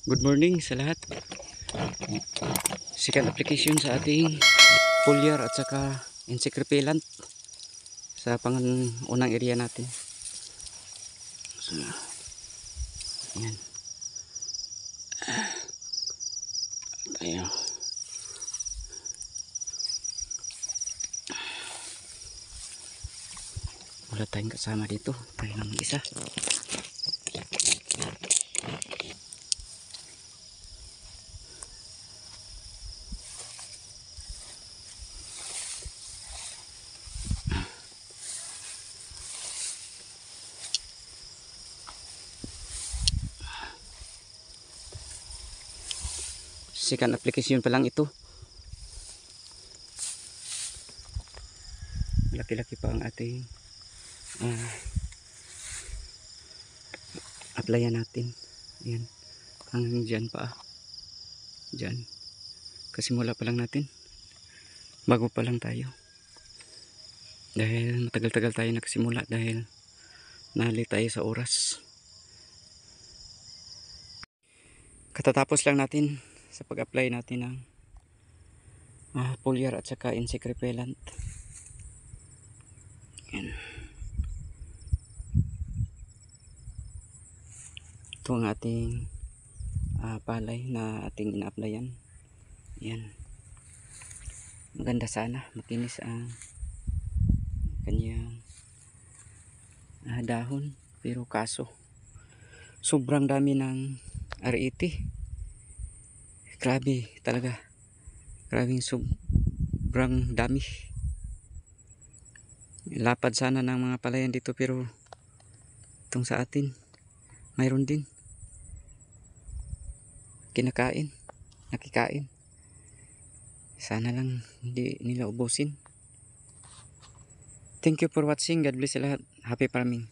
Good morning sa lahat. Second application sa ating foliar at saka insect repellent sa unang area natin. So, ayan. Tayo. Wala tayong kasama dito. Tayo lang isa. Second application pa lang ito. Laki-laki pa ang ating applyan natin. Ayan. Hanggang dyan pa. Dyan. Kasimula pa lang natin. Bago pa lang tayo. Dahil matagal-tagal tayo nakasimula dahil nali tayo sa oras. Katatapos lang natin sa pag-apply natin ng foliar at saka insect repellent. Yan. Ito ang ating palay na ating ina-applyan. Yan. Maganda sana, makinis ang kanyang dahon, pero kaso sobrang dami ng RET. Grabe talaga. Grabing sobrang dami. Lapad sana ng mga palayan dito, pero itong sa atin mayroon din. Kinakain, nakikain. Sana lang hindi nila ubusin. Thank you for watching. God bless sa lahat. Happy farming.